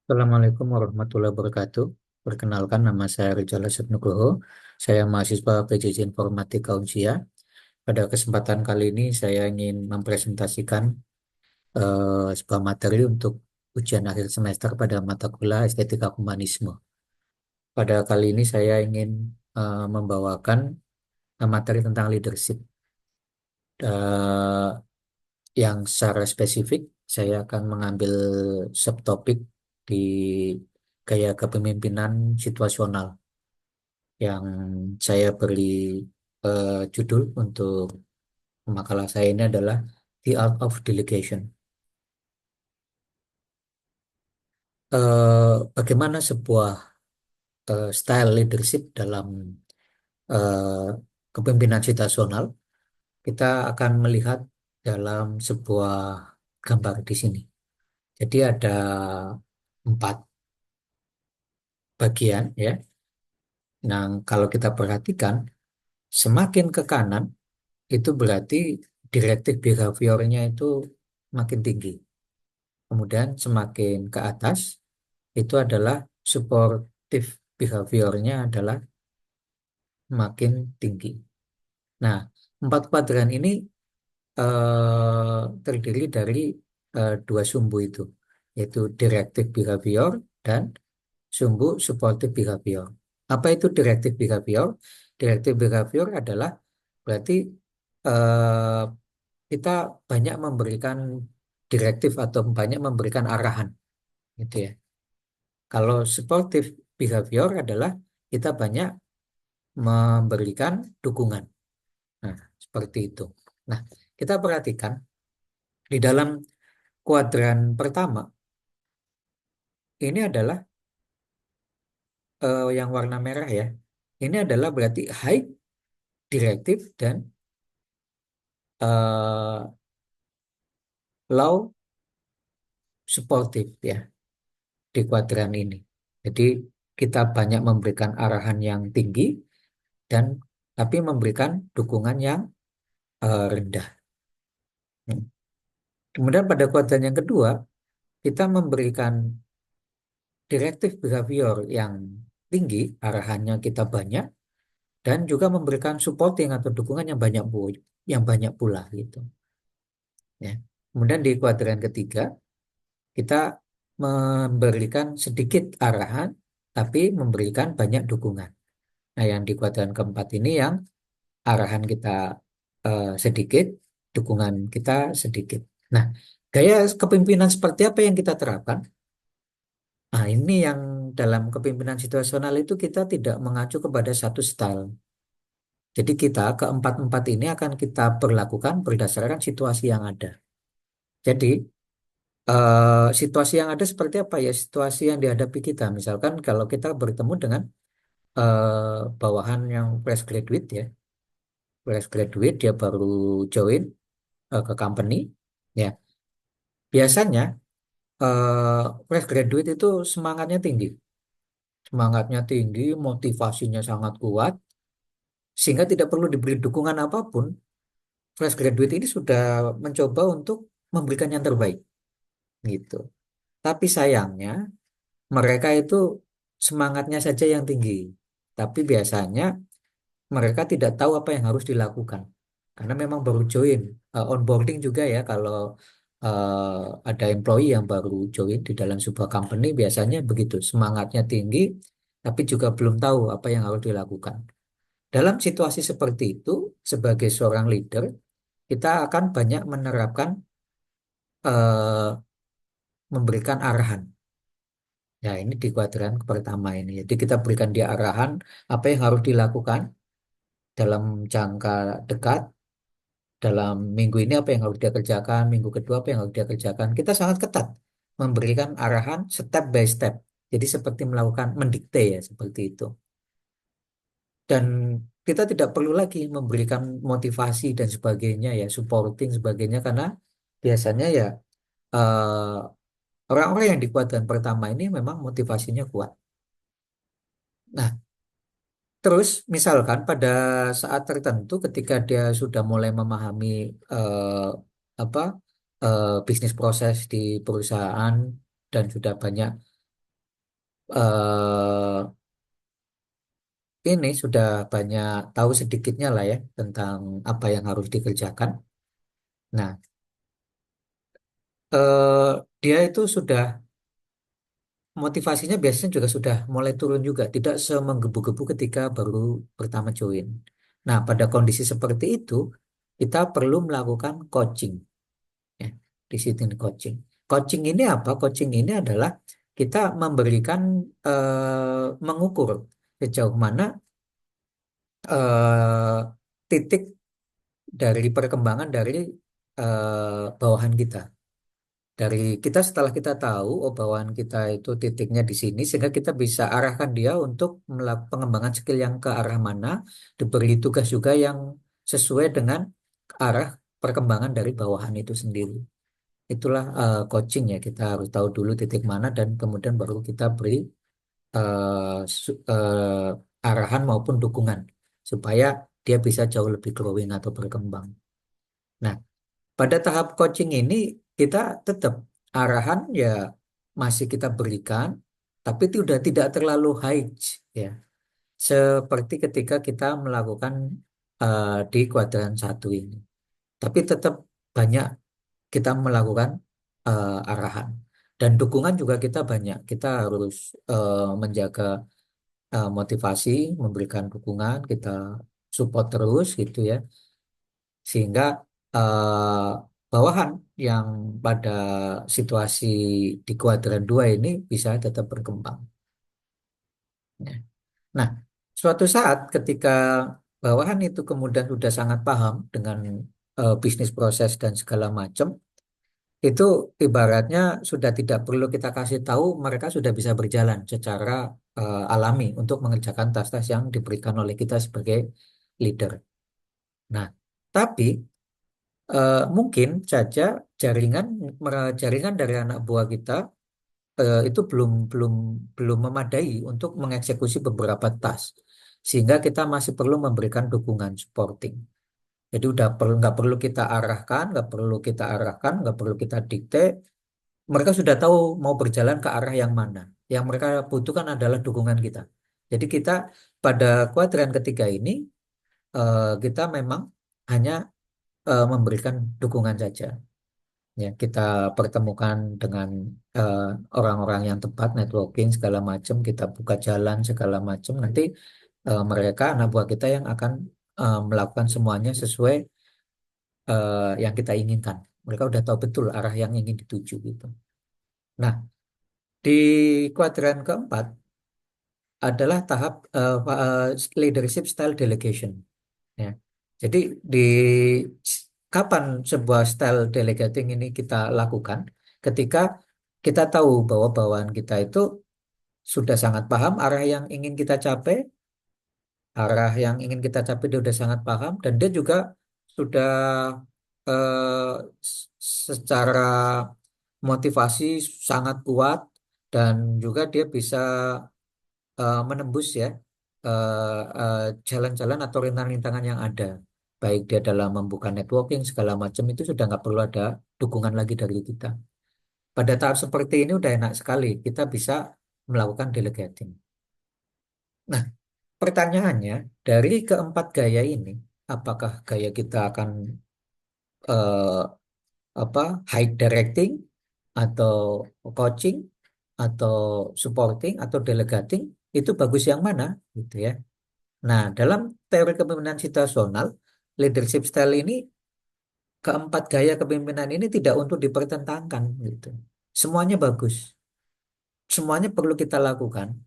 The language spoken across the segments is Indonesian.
Assalamualaikum warahmatullahi wabarakatuh. Perkenalkan, nama saya Rizal Asep Nugroho. Saya mahasiswa PJJ Informatika Unsya. Pada kesempatan kali ini saya ingin mempresentasikan sebuah materi untuk ujian akhir semester pada mata kuliah Estetika Humanisme. Pada kali ini saya ingin membawakan materi tentang leadership. Eh, yang secara spesifik saya akan mengambil subtopik di gaya kepemimpinan situasional yang saya beri judul untuk makalah saya ini adalah The Art of Delegation. Bagaimana sebuah style leadership dalam eh, kepemimpinan situasional, kita akan melihat dalam sebuah gambar di sini. Jadi ada 4 bagian ya. Nah, kalau kita perhatikan, semakin ke kanan itu berarti directive behaviornya itu makin tinggi. Kemudian semakin ke atas itu adalah supportive behaviornya adalah makin tinggi. Nah, 4 kuadran ini terdiri dari dua sumbu itu, yaitu directive behavior dan sumbu supportive behavior. Apa itu directive behavior? Directive behavior adalah berarti eh, kita banyak memberikan direktif atau banyak memberikan arahan, gitu ya. Kalau supportive behavior adalah kita banyak memberikan dukungan. Nah, seperti itu. Nah, kita perhatikan di dalam kuadran pertama ini adalah yang warna merah ya. Ini adalah berarti high directive dan eh, low supportive ya di kuadran ini. Jadi kita banyak memberikan arahan yang tinggi dan tapi memberikan dukungan yang rendah. Hmm. Kemudian pada kuadran yang kedua, kita memberikan directive behavior yang tinggi, arahannya kita banyak, dan juga memberikan supporting atau dukungan yang banyak pula gitu. Ya. Kemudian di kuadran ketiga, kita memberikan sedikit arahan, tapi memberikan banyak dukungan. Nah, yang di kuadran keempat ini yang arahan kita sedikit, dukungan kita sedikit. Nah, gaya kepemimpinan seperti apa yang kita terapkan? Nah, ini yang dalam kepemimpinan situasional itu kita tidak mengacu kepada satu style. Jadi kita keempat-empat ini akan kita perlakukan berdasarkan situasi yang ada. Jadi situasi yang ada seperti apa ya? Situasi yang dihadapi kita. Misalkan kalau kita bertemu dengan bawahan yang fresh graduate ya, fresh graduate dia baru join ke company, ya biasanya fresh graduate itu semangatnya tinggi, motivasinya sangat kuat, sehingga tidak perlu diberi dukungan apapun. Fresh graduate ini sudah mencoba untuk memberikan yang terbaik, gitu. Tapi sayangnya mereka itu semangatnya saja yang tinggi, tapi biasanya mereka tidak tahu apa yang harus dilakukan karena memang baru join. Onboarding juga ya, kalau ada employee yang baru join di dalam sebuah company biasanya begitu, semangatnya tinggi tapi juga belum tahu apa yang harus dilakukan. Dalam situasi seperti itu, sebagai seorang leader kita akan banyak menerapkan eh, memberikan arahan. Ya, ini di kuadran pertama ini. Jadi kita berikan dia arahan apa yang harus dilakukan dalam jangka dekat, dalam minggu ini apa yang harus dia kerjakan, minggu kedua apa yang harus dia kerjakan. Kita sangat ketat memberikan arahan step by step. Jadi seperti melakukan mendikte ya, seperti itu. Dan kita tidak perlu lagi memberikan motivasi dan sebagainya ya, supporting sebagainya karena biasanya ya eh, orang-orang yang di kuadran pertama ini memang motivasinya kuat. Nah, terus misalkan pada saat tertentu ketika dia sudah mulai memahami apa bisnis proses di perusahaan dan sudah banyak eh, ini sudah banyak tahu sedikitnya lah ya tentang apa yang harus dikerjakan. Nah, dia itu sudah motivasinya biasanya juga sudah mulai turun juga, tidak semenggebu-gebu ketika baru pertama join. Nah, pada kondisi seperti itu, kita perlu melakukan coaching. Ya, di situ coaching. Coaching ini apa? Coaching ini adalah kita memberikan, mengukur sejauh mana titik dari perkembangan dari bawahan kita. Dari kita setelah kita tahu oh bawahan kita itu titiknya di sini sehingga kita bisa arahkan dia untuk melakukan pengembangan skill yang ke arah mana, diberi tugas juga yang sesuai dengan arah perkembangan dari bawahan itu sendiri. Itulah coaching ya, kita harus tahu dulu titik mana dan kemudian baru kita beri arahan maupun dukungan supaya dia bisa jauh lebih growing atau berkembang. Nah, pada tahap coaching ini kita tetap arahan ya masih kita berikan, tapi itu sudah tidak terlalu high ya. Seperti ketika kita melakukan di kuadran satu ini. Tapi tetap banyak kita melakukan arahan. Dan dukungan juga kita banyak. Kita harus menjaga motivasi, memberikan dukungan, kita support terus gitu ya. Sehingga eh, bawahan yang pada situasi di kuadran 2 ini bisa tetap berkembang. Ya. Nah, suatu saat ketika bawahan itu kemudian sudah sangat paham dengan bisnis proses dan segala macam, itu ibaratnya sudah tidak perlu kita kasih tahu, mereka sudah bisa berjalan secara alami untuk mengerjakan tas-tas yang diberikan oleh kita sebagai leader. Nah, tapi mungkin saja jaringan jaringan dari anak buah kita itu belum belum belum memadai untuk mengeksekusi beberapa tas, sehingga kita masih perlu memberikan dukungan supporting. Jadi udah perlu nggak perlu kita arahkan, nggak perlu kita arahkan, nggak perlu kita dikte. Mereka sudah tahu mau berjalan ke arah yang mana. Yang mereka butuhkan adalah dukungan kita. Jadi kita pada kuadran ketiga ini kita memang hanya memberikan dukungan saja. Ya, kita pertemukan dengan eh, orang-orang yang tepat, networking segala macam, kita buka jalan segala macam. Nanti mereka anak buah kita yang akan melakukan semuanya sesuai yang kita inginkan. Mereka udah tahu betul arah yang ingin dituju gitu. Nah, di kuadran keempat adalah tahap leadership style delegation. Ya. Jadi di kapan sebuah style delegating ini kita lakukan? Ketika kita tahu bahwa bawahan kita itu sudah sangat paham arah yang ingin kita capai, arah yang ingin kita capai dia sudah sangat paham dan dia juga sudah secara motivasi sangat kuat dan juga dia bisa menembus ya jalan-jalan atau rintangan-rintangan yang ada. Baik dia dalam membuka networking segala macam itu sudah nggak perlu ada dukungan lagi dari kita. Pada tahap seperti ini udah enak sekali kita bisa melakukan delegating. Nah, pertanyaannya dari keempat gaya ini, apakah gaya kita akan eh, apa high directing atau coaching atau supporting atau delegating itu bagus yang mana gitu ya. Nah, dalam teori kepemimpinan situasional, leadership style ini, keempat gaya kepemimpinan ini tidak untuk dipertentangkan gitu. Semuanya bagus. Semuanya perlu kita lakukan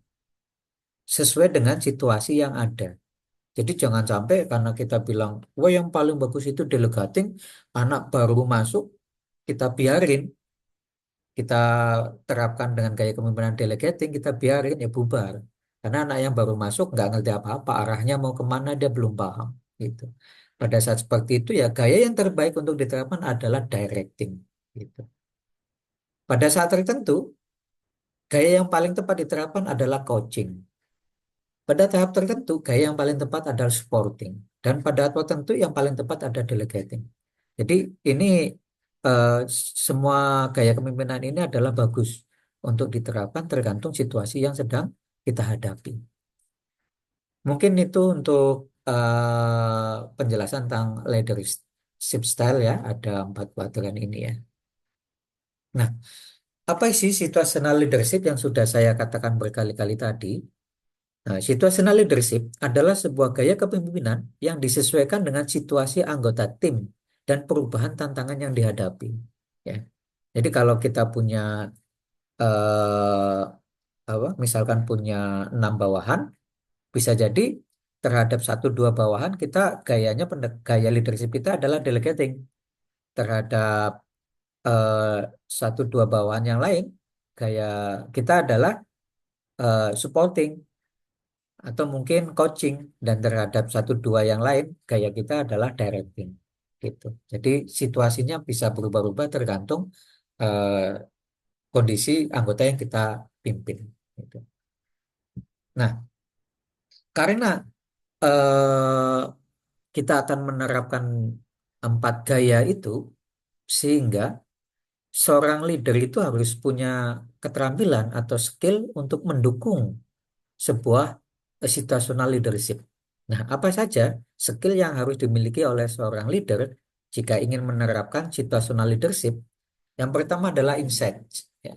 sesuai dengan situasi yang ada. Jadi jangan sampai karena kita bilang, wah yang paling bagus itu delegating, anak baru masuk, kita biarin, kita terapkan dengan gaya kepemimpinan delegating, kita biarin ya bubar. Karena anak yang baru masuk nggak ngerti apa-apa, arahnya mau kemana dia belum paham. Gitu. Pada saat seperti itu ya gaya yang terbaik untuk diterapkan adalah directing. Gitu. Pada saat tertentu, gaya yang paling tepat diterapkan adalah coaching. Pada tahap tertentu, gaya yang paling tepat adalah supporting. Dan pada tahap tertentu yang paling tepat ada delegating. Jadi ini semua gaya kepemimpinan ini adalah bagus untuk diterapkan tergantung situasi yang sedang kita hadapi. Mungkin itu untuk penjelasan tentang leadership style ya, ada 4 kuadran ini ya. Nah, apa sih situational leadership yang sudah saya katakan berkali-kali tadi? Nah, situational leadership adalah sebuah gaya kepemimpinan yang disesuaikan dengan situasi anggota tim dan perubahan tantangan yang dihadapi. Ya. Jadi kalau kita punya eh, misalkan punya 6 bawahan, bisa jadi terhadap 1 2 bawahan kita gaya leadership kita adalah delegating. Terhadap eh, 1 2 bawahan yang lain, gaya kita adalah supporting atau mungkin coaching, dan terhadap 1 2 yang lain gaya kita adalah directing gitu. Jadi situasinya bisa berubah-ubah tergantung eh, kondisi anggota yang kita pimpin gitu. Nah, karena eh, kita akan menerapkan 4 gaya itu, sehingga seorang leader itu harus punya keterampilan atau skill untuk mendukung sebuah situational leadership. Nah, apa saja skill yang harus dimiliki oleh seorang leader jika ingin menerapkan situational leadership? Yang pertama adalah insight. Ya.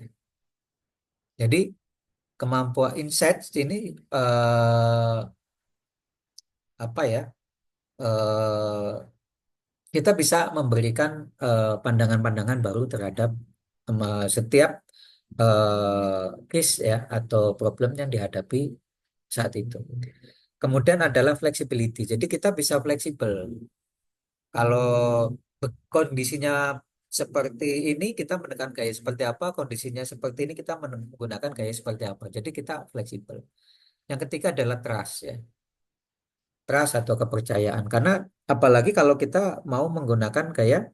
Jadi kemampuan insight ini apa ya? Kita bisa memberikan pandangan-pandangan baru terhadap setiap case ya atau problem yang dihadapi saat itu. Kemudian adalah flexibility. Jadi kita bisa fleksibel. Kalau kondisinya seperti ini kita menekan gaya seperti apa, kondisinya seperti ini kita menggunakan gaya seperti apa. Jadi kita fleksibel. Yang ketiga adalah trust ya. Trust atau kepercayaan. Karena apalagi kalau kita mau menggunakan gaya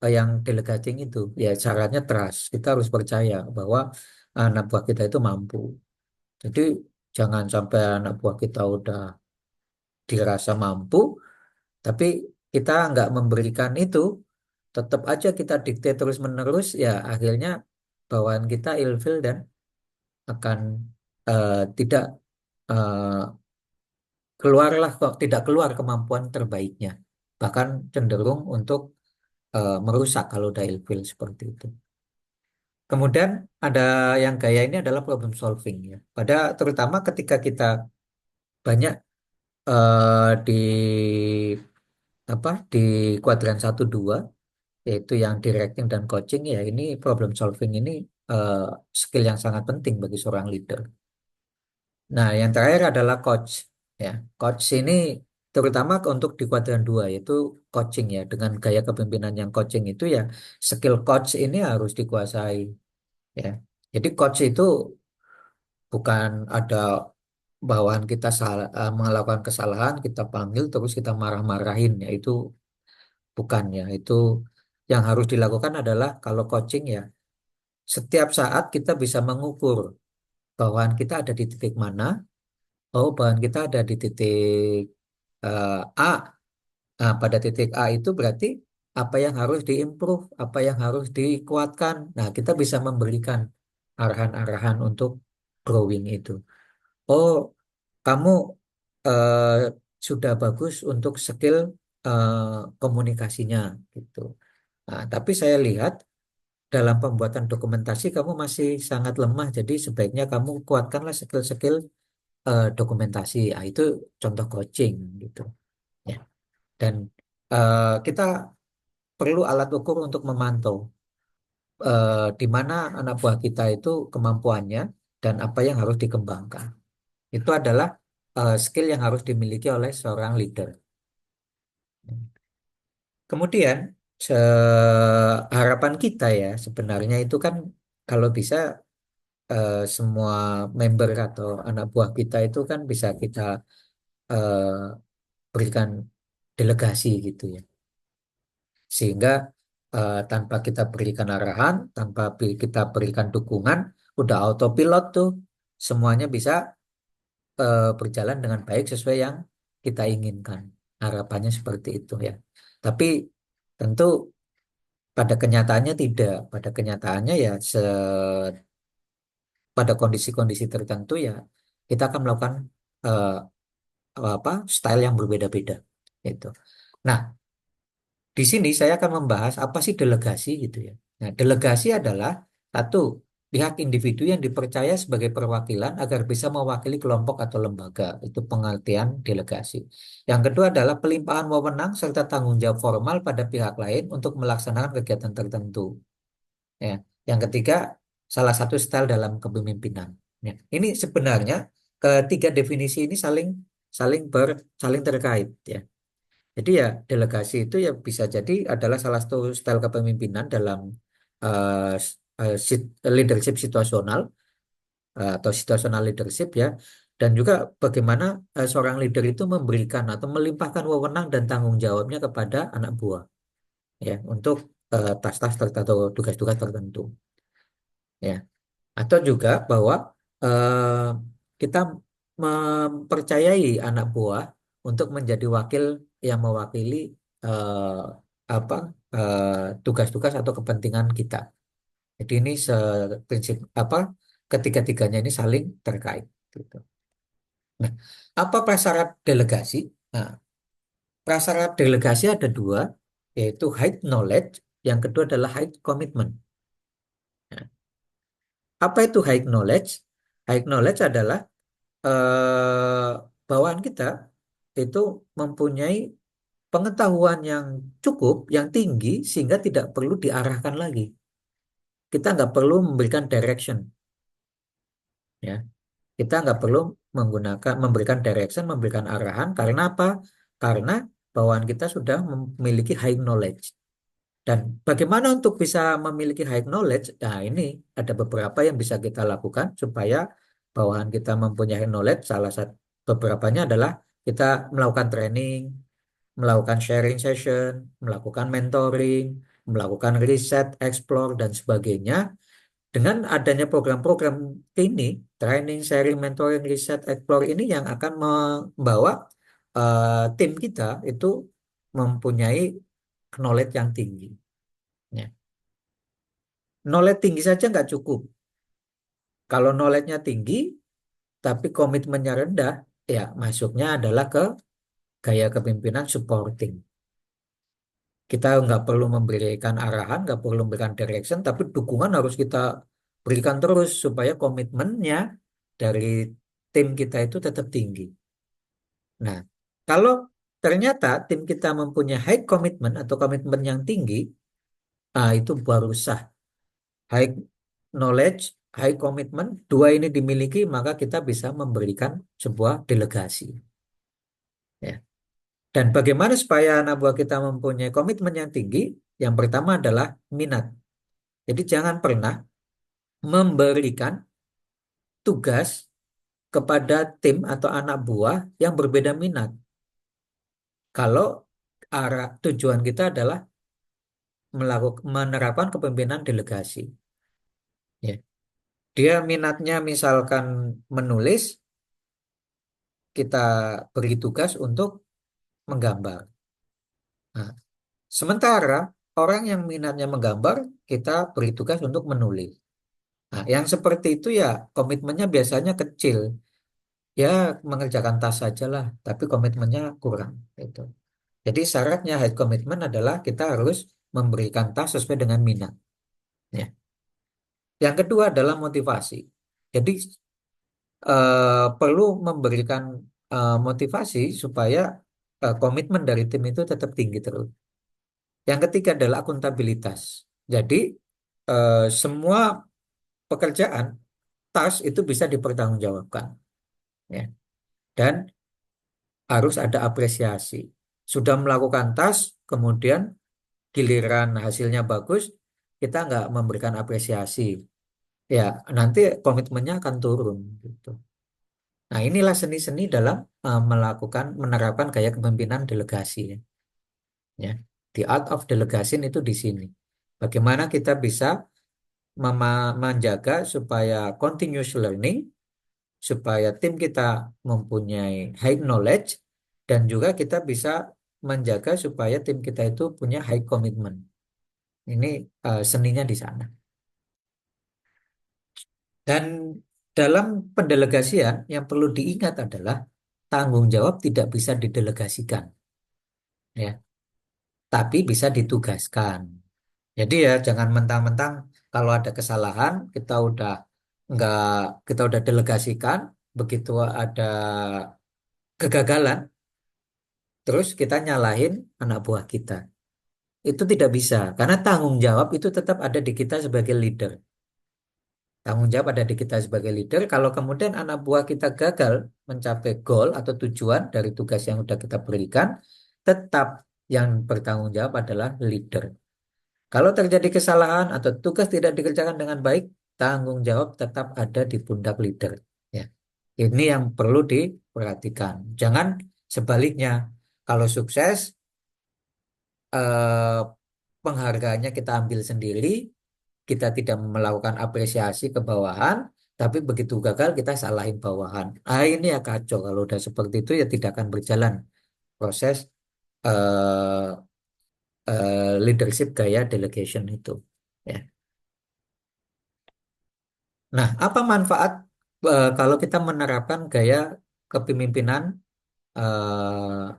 yang delegating itu, ya syaratnya trust. Kita harus percaya bahwa anak buah kita itu mampu. Jadi jangan sampai anak buah kita udah dirasa mampu, tapi kita nggak memberikan itu, tetap aja kita dikte terus-menerus, ya akhirnya bawaan kita ilfil dan akan tidak eh, keluarlah kok tidak keluar kemampuan terbaiknya, bahkan cenderung untuk merusak kalau udah ilfil seperti itu. Kemudian ada yang gaya ini adalah problem solving ya. Terutama ketika kita banyak di di kuadran 1 2, yaitu yang directing dan coaching ya, ini problem solving ini eh, skill yang sangat penting bagi seorang leader. Nah, yang terakhir adalah coach ya. Coach ini terutama untuk di kuadran 2 yaitu coaching ya, dengan gaya kepemimpinan yang coaching itu ya, skill coach ini harus dikuasai ya. Jadi coach itu bukan ada bawahan kita melakukan kesalahan, kita panggil terus kita marah-marahin ya, itu bukan ya. Itu yang harus dilakukan adalah kalau coaching ya, setiap saat kita bisa mengukur bawahan kita ada di titik mana. Oh, bawahan kita ada di titik A. Nah, pada titik A itu berarti apa yang harus diimprove, apa yang harus dikuatkan. Nah, kita bisa memberikan arahan-arahan untuk growing itu. Oh, kamu eh, sudah bagus untuk skill eh, komunikasinya gitu. Nah, tapi saya lihat dalam pembuatan dokumentasi kamu masih sangat lemah, jadi sebaiknya kamu kuatkanlah skill-skill dokumentasi. Ah, itu contoh coaching gitu. Ya. Dan kita perlu alat ukur untuk memantau di mana anak buah kita itu kemampuannya dan apa yang harus dikembangkan. Itu adalah skill yang harus dimiliki oleh seorang leader. Kemudian harapan kita ya sebenarnya itu kan, kalau bisa semua member atau anak buah kita itu kan bisa kita eh, berikan delegasi gitu ya. Sehingga tanpa kita berikan arahan, tanpa kita berikan dukungan, udah autopilot tuh, semuanya bisa berjalan dengan baik sesuai yang kita inginkan. Harapannya seperti itu ya. Tapi tentu pada kenyataannya tidak. Pada kenyataannya ya pada kondisi-kondisi tertentu ya kita akan melakukan eh, style yang berbeda-beda gitu. Nah, di sini saya akan membahas apa sih delegasi gitu ya. Nah, delegasi adalah satu pihak individu yang dipercaya sebagai perwakilan agar bisa mewakili kelompok atau lembaga. Itu pengertian delegasi. Yang kedua adalah pelimpahan wewenang serta tanggung jawab formal pada pihak lain untuk melaksanakan kegiatan tertentu. Ya. Yang ketiga, salah satu style dalam kepemimpinan. Ya. Ini sebenarnya ketiga definisi ini saling saling saling terkait ya. Jadi ya delegasi itu ya bisa jadi adalah salah satu style kepemimpinan dalam eh, leadership situasional atau situational leadership ya. Dan juga bagaimana seorang leader itu memberikan atau melimpahkan wewenang dan tanggung jawabnya kepada anak buah ya untuk tas-tas tertentu atau tugas-tugas tertentu ya. Atau juga bahwa eh, kita mempercayai anak buah untuk menjadi wakil yang mewakili eh, apa tugas-tugas atau kepentingan kita. Jadi ini prinsip apa ketiga-tiganya ini saling terkait. Gitu. Nah, apa prasyarat delegasi? Nah, prasyarat delegasi ada dua, yaitu high knowledge, yang kedua adalah high commitment. Nah, apa itu high knowledge? High knowledge adalah eh, bawaan kita itu mempunyai pengetahuan yang cukup, yang tinggi, sehingga tidak perlu diarahkan lagi. Kita nggak perlu memberikan direction, ya. Kita nggak perlu memberikan direction, memberikan arahan. Karena apa? Karena bawaan kita sudah memiliki high knowledge. Dan bagaimana untuk bisa memiliki high knowledge? Nah, ini ada beberapa yang bisa kita lakukan supaya bawahan kita mempunyai high knowledge. Salah satu beberapanya adalah kita melakukan training, melakukan sharing session, melakukan mentoring, melakukan riset, explore, dan sebagainya. Dengan adanya program-program ini, training, sharing, mentoring, riset, explore ini yang akan membawa tim kita itu mempunyai knowledge yang tinggi. Ya. Knowledge tinggi saja nggak cukup. Kalau knowledge-nya tinggi, tapi komitmennya rendah, ya masuknya adalah ke gaya kepemimpinan supporting. Kita nggak perlu memberikan arahan, nggak perlu memberikan direction, tapi dukungan harus kita berikan terus supaya komitmennya dari tim kita itu tetap tinggi. Nah, kalau ternyata tim kita mempunyai high commitment atau komitmen yang tinggi, itu baru sah. High knowledge, high commitment, dua ini dimiliki, maka kita bisa memberikan sebuah delegasi. Ya. Dan bagaimana supaya anak buah kita mempunyai komitmen yang tinggi? Yang pertama adalah minat. Jadi jangan pernah memberikan tugas kepada tim atau anak buah yang berbeda minat. Kalau arah tujuan kita adalah menerapkan kepemimpinan delegasi. Ya. Dia minatnya misalkan menulis, kita beri tugas untuk menggambar. Nah, sementara orang yang minatnya menggambar, kita beri tugas untuk menulis. Nah, yang seperti itu ya komitmennya biasanya kecil. Ya mengerjakan tas saja lah, tapi komitmennya kurang. Gitu. Jadi syaratnya high commitment adalah kita harus memberikan tas sesuai dengan minat. Ya. Yang kedua adalah motivasi. Jadi perlu memberikan motivasi supaya komitmen dari tim itu tetap tinggi terus. Yang ketiga adalah akuntabilitas. Jadi semua pekerjaan, tas itu bisa dipertanggungjawabkan, ya. Dan harus ada apresiasi. Sudah melakukan tas, kemudian giliran hasilnya bagus, kita nggak memberikan apresiasi. Ya, nanti komitmennya akan turun gitu. Nah, inilah seni-seni dalam menerapkan gaya kepemimpinan delegasi ya. Ya. The art of delegation itu di sini. Bagaimana kita bisa menjaga supaya continuous learning, supaya tim kita mempunyai high knowledge, dan juga kita bisa menjaga supaya tim kita itu punya high commitment. Ini seninya di sana. Dan Dalam pendelegasian yang perlu diingat adalah tanggung jawab tidak bisa didelegasikan, ya, tapi bisa ditugaskan. Jadi ya jangan mentang-mentang kalau ada kesalahan nggak kita udah delegasikan, begitu ada kegagalan, terus kita nyalahin anak buah kita. Itu tidak bisa, karena tanggung jawab itu tetap ada di kita sebagai leader. Tanggung jawab ada di kita sebagai leader. Kalau kemudian anak buah kita gagal mencapai goal atau tujuan dari tugas yang sudah kita berikan, tetap yang bertanggung jawab adalah leader. Kalau terjadi kesalahan atau tugas tidak dikerjakan dengan baik, tanggung jawab tetap ada di pundak leader. Ya, ini yang perlu diperhatikan. Jangan sebaliknya. Kalau sukses, eh, penghargaannya kita ambil sendiri, kita tidak melakukan apresiasi ke bawahan, tapi begitu gagal kita salahin bawahan. Ah ini ya kacau. Kalau udah seperti itu ya tidak akan berjalan proses eh, leadership gaya delegation itu. Ya. Nah, apa manfaat kalau kita menerapkan gaya kepemimpinan eh,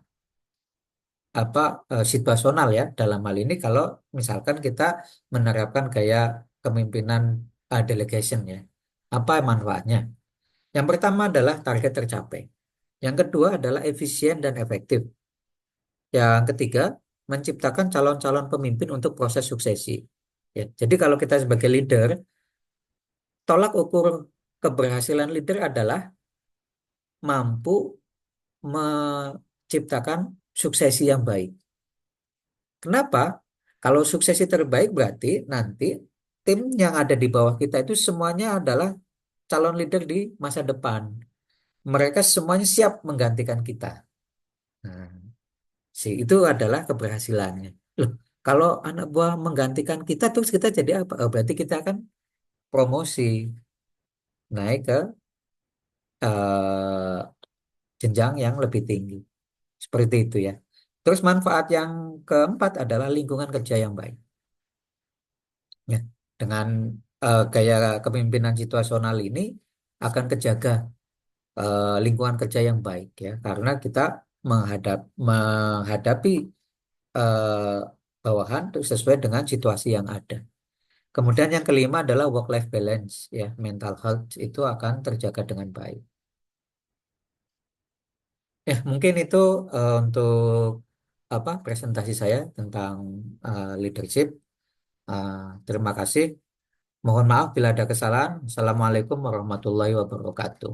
situasional ya dalam hal ini kalau misalkan kita menerapkan gaya kepemimpinan delegation ya. Apa manfaatnya? Yang pertama adalah target tercapai. Yang kedua adalah efisien dan efektif. Yang ketiga, menciptakan calon-calon pemimpin untuk proses suksesi. Ya, jadi kalau kita sebagai leader, tolak ukur keberhasilan leader adalah mampu menciptakan suksesi yang baik. Kenapa? Kalau suksesi terbaik berarti nanti tim yang ada di bawah kita itu semuanya adalah calon leader di masa depan. Mereka semuanya siap menggantikan kita. Nah, itu adalah keberhasilannya. Loh, kalau anak buah menggantikan kita terus kita jadi apa? Oh, berarti kita akan promosi naik ke eh, jenjang yang lebih tinggi. Seperti itu ya. Terus manfaat yang keempat adalah lingkungan kerja yang baik. Ya, dengan gaya kepemimpinan situasional ini akan kejaga lingkungan kerja yang baik ya, karena kita menghadapi eh, bawahan itu sesuai dengan situasi yang ada. Kemudian yang kelima adalah work-life balance ya, mental health itu akan terjaga dengan baik. Ya, mungkin itu untuk presentasi saya tentang leadership. Eh, Terima kasih. Mohon maaf bila ada kesalahan. Assalamualaikum warahmatullahi wabarakatuh.